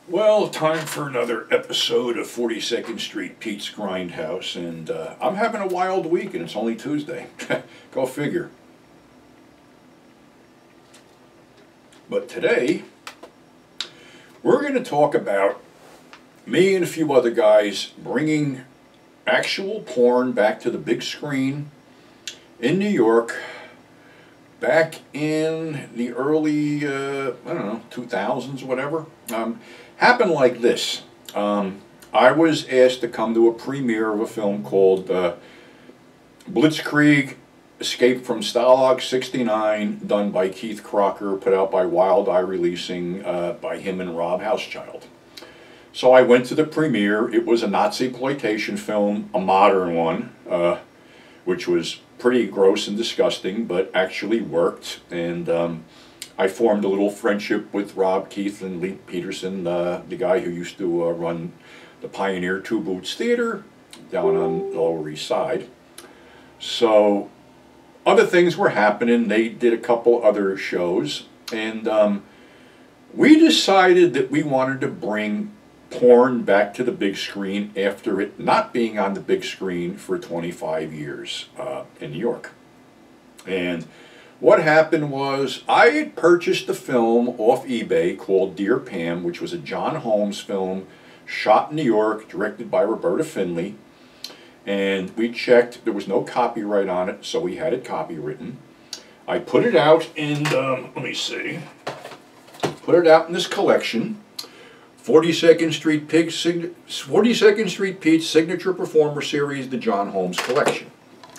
Well, time for another episode of 42nd Street Pete's Grindhouse, and I'm having a wild week, and it's only Tuesday. Go figure. But today, we're going to talk about me and a few other guys bringing actual porn back to the big screen in New York back in the early, I don't know, 2000s, whatever. Happened like this. I was asked to come to a premiere of a film called Blitzkrieg Escape from Stalag 69, done by Keith Crocker, put out by Wild Eye Releasing by him and Rob Housechild. So I went to the premiere. It was a Nazi-ploitation film, a modern one, which was pretty gross and disgusting, but actually worked. And I formed a little friendship with Rob, Keith, and Lee Peterson, the guy who used to run the Pioneer Two Boots Theater down on the Lower East Side. So other things were happening. They did a couple other shows, and we decided that we wanted to bring porn back to the big screen after it not being on the big screen for 25 years in New York. And what happened was I had purchased a film off eBay called Dear Pam, which was a John Holmes film shot in New York, directed by Roberta Findlay. And we checked, there was no copyright on it, so we had it copywritten. I put it out in, let me see, put it out in this collection, 42nd Street Pete's Signature Performer Series, the John Holmes Collection.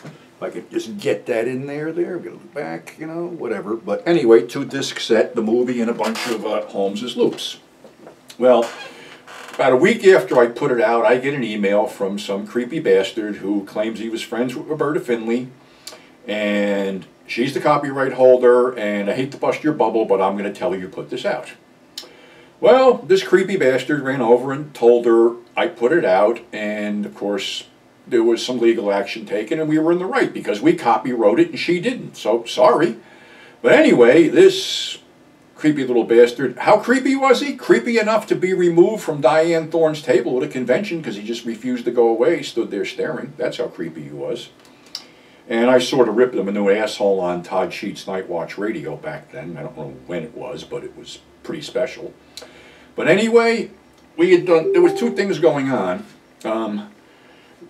If I could just get that in there, go back, you know, whatever. But anyway, 2-disc set, the movie, and a bunch of Holmes's loops. Well, about a week after I put it out, I get an email from some creepy bastard who claims he was friends with Roberta Findlay, and she's the copyright holder, and I hate to bust your bubble, but I'm going to tell you to put this out. Well, this creepy bastard ran over and told her I put it out, and of course there was some legal action taken, and we were in the right because we copywrote it and she didn't, so sorry. But anyway, this creepy little bastard, how creepy was he? Creepy enough to be removed from Diane Thorne's table at a convention because he just refused to go away, stood there staring. That's how creepy he was. And I sort of ripped him a new asshole on Todd Sheets' Night Watch Radio back then. I don't know when it was, but it was pretty special. But anyway, we had done, there was two things going on.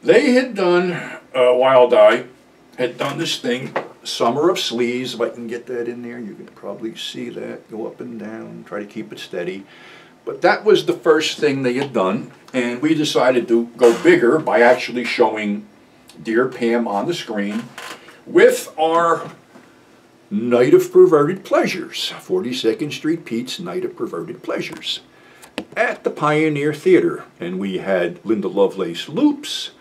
They had done, Wild Eye had done this thing, Summer of Sleaze. If I can get that in there, you can probably see that, go up and down, try to keep it steady. But that was the first thing they had done, and we decided to go bigger by actually showing Dear Pam on the screen with our Night of Perverted Pleasures, 42nd Street Pete's Night of Perverted Pleasures, at the Pioneer Theater. And we had Linda Lovelace loops,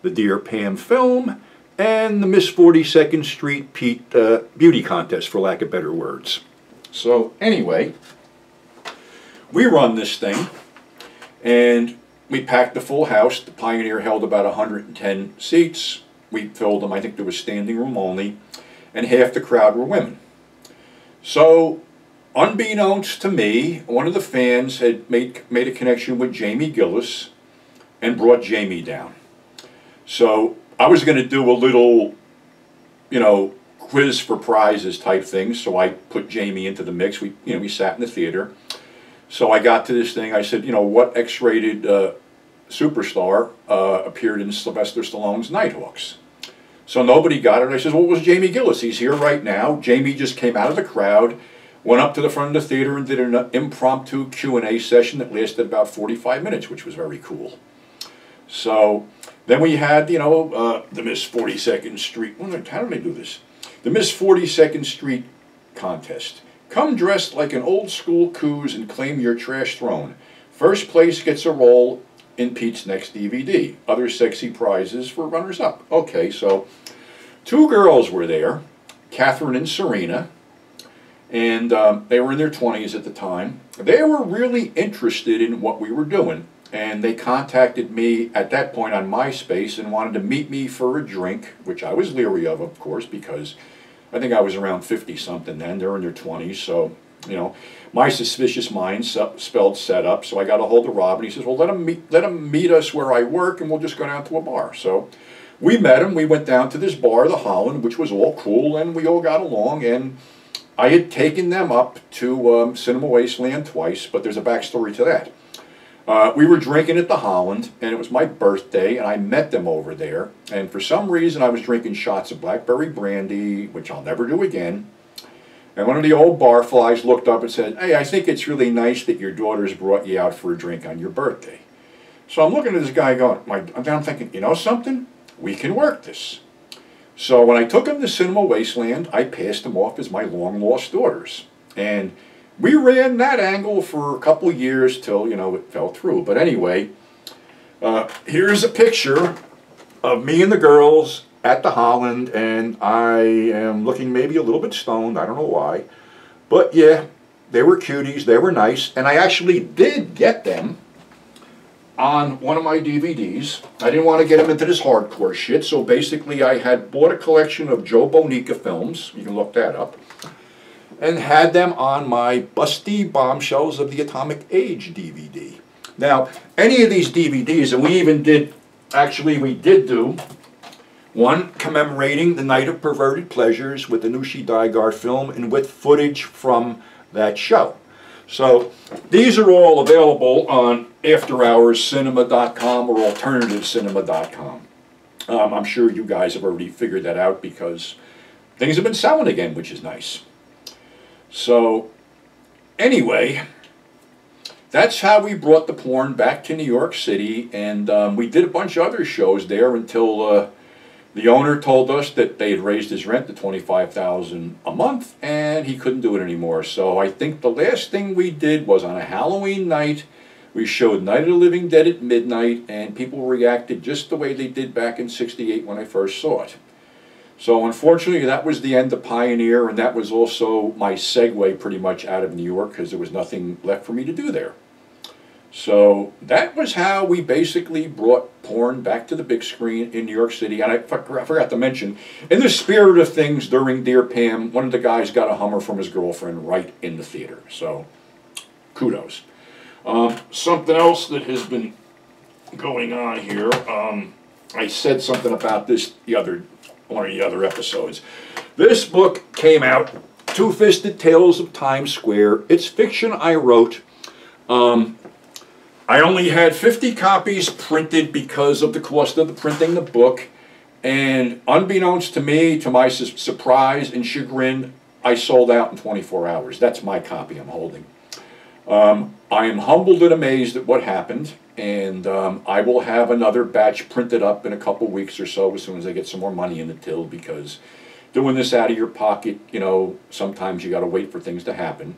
the Dear Pam film, and the Miss 42nd Street Pete beauty contest, for lack of better words. So anyway, we run this thing, and we packed the full house. The Pioneer held about 110 seats. We filled them, I think there was standing room only, and half the crowd were women. So, unbeknownst to me, one of the fans had made a connection with Jamie Gillis and brought Jamie down. So I was going to do a little, you know, quiz for prizes type thing, so I put Jamie into the mix. We sat in the theater. So I got to this thing, I said, you know, what X-rated superstar appeared in Sylvester Stallone's Nighthawks? So nobody got it. I said, well, it was Jamie Gillis. He's here right now. Jamie just came out of the crowd, went up to the front of the theater and did an impromptu Q&A session that lasted about 45 minutes, which was very cool. So then we had, you know, the Miss 42nd Street. How did I do this? The Miss 42nd Street contest. Come dressed like an old school coos and claim your trash throne. First place gets a role in Pete's next DVD. Other sexy prizes for runners-up. Okay, so two girls were there, Catherine and Serena, and they were in their 20s at the time. They were really interested in what we were doing, and they contacted me at that point on MySpace and wanted to meet me for a drink, which I was leery of course, because I think I was around 50-something then. They're in their 20s, so you know. My suspicious mind spelled set up, so I got a hold of Rob, and he says, well, let him meet us where I work, and we'll just go down to a bar. So we met him. We went down to this bar, the Holland, which was all cool, and we all got along, and I had taken them up to Cinema Wasteland twice, but there's a backstory to that. We were drinking at the Holland, and it was my birthday, and I met them over there, and for some reason I was drinking shots of blackberry brandy, which I'll never do again. And one of the old barflies looked up and said, hey, I think it's really nice that your daughters brought you out for a drink on your birthday. So I'm looking at this guy going, I'm thinking, you know something? We can work this. So when I took him to Cinema Wasteland, I passed him off as my long-lost daughters. And we ran that angle for a couple years till, you know, it fell through. But anyway, here's a picture of me and the girls at the Holland, and I am looking maybe a little bit stoned, I don't know why. But yeah, they were cuties, they were nice, and I actually did get them on one of my DVDs. I didn't want to get them into this hardcore shit, so basically I had bought a collection of Joe Bonica films, you can look that up, and had them on my Busty Bombshells of the Atomic Age DVD. Now, any of these DVDs, and we even did, actually we did do one commemorating the Night of Perverted Pleasures with the Nooshi Daigar film and with footage from that show. So these are all available on AfterHoursCinema.com or AlternativeCinema.com. I'm sure you guys have already figured that out because things have been selling again, which is nice. So anyway, that's how we brought the porn back to New York City, and we did a bunch of other shows there until the owner told us that they had raised his rent to $25,000 a month, and he couldn't do it anymore. So I think the last thing we did was on a Halloween night, we showed Night of the Living Dead at midnight, and people reacted just the way they did back in '68 when I first saw it. So unfortunately, that was the end of Pioneer, and that was also my segue pretty much out of New York because there was nothing left for me to do there. So that was how we basically brought porn back to the big screen in New York City. And I forgot to mention, in the spirit of things during Dear Pam, one of the guys got a Hummer from his girlfriend right in the theater. So kudos. Something else that has been going on here, I said something about this one of the other episodes. This book came out, Two-Fisted Tales of Times Square. It's fiction I wrote. I only had 50 copies printed because of the cost of printing the book, and unbeknownst to me, to my surprise and chagrin, I sold out in 24 hours. That's my copy I'm holding. I am humbled and amazed at what happened, and I will have another batch printed up in a couple weeks or so as soon as I get some more money in the till, because doing this out of your pocket, you know, sometimes you got to wait for things to happen.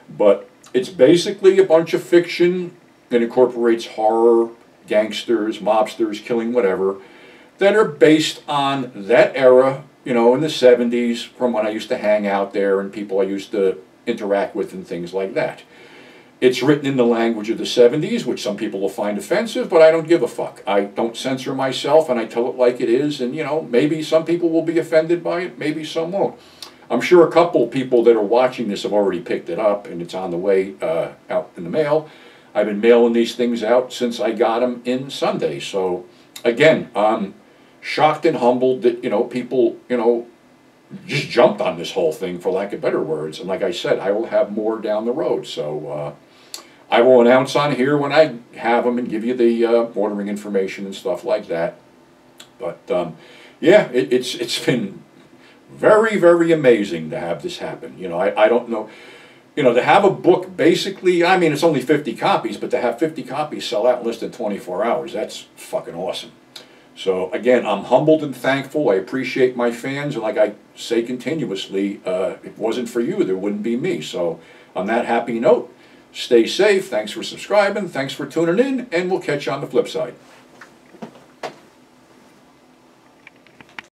But it's basically a bunch of fiction that incorporates horror, gangsters, mobsters, killing, whatever, that are based on that era, you know, in the 70s, from when I used to hang out there and people I used to interact with and things like that. It's written in the language of the 70s, which some people will find offensive, but I don't give a fuck. I don't censor myself, and I tell it like it is, and, you know, maybe some people will be offended by it, maybe some won't. I'm sure a couple people that are watching this have already picked it up, and it's on the way out in the mail. I've been mailing these things out since I got them in Sunday. So, again, I'm shocked and humbled that, you know, people, you know, just jumped on this whole thing, for lack of better words. And like I said, I will have more down the road. So, I will announce on here when I have them and give you the ordering information and stuff like that. But, yeah, it's been very, very amazing to have this happen. You know, I don't know. You know, to have a book basically, I mean, it's only 50 copies, but to have 50 copies sell out in less than 24 hours, that's fucking awesome. So, again, I'm humbled and thankful. I appreciate my fans, and like I say continuously, if it wasn't for you, there wouldn't be me. So, on that happy note, stay safe. Thanks for subscribing. Thanks for tuning in, and we'll catch you on the flip side.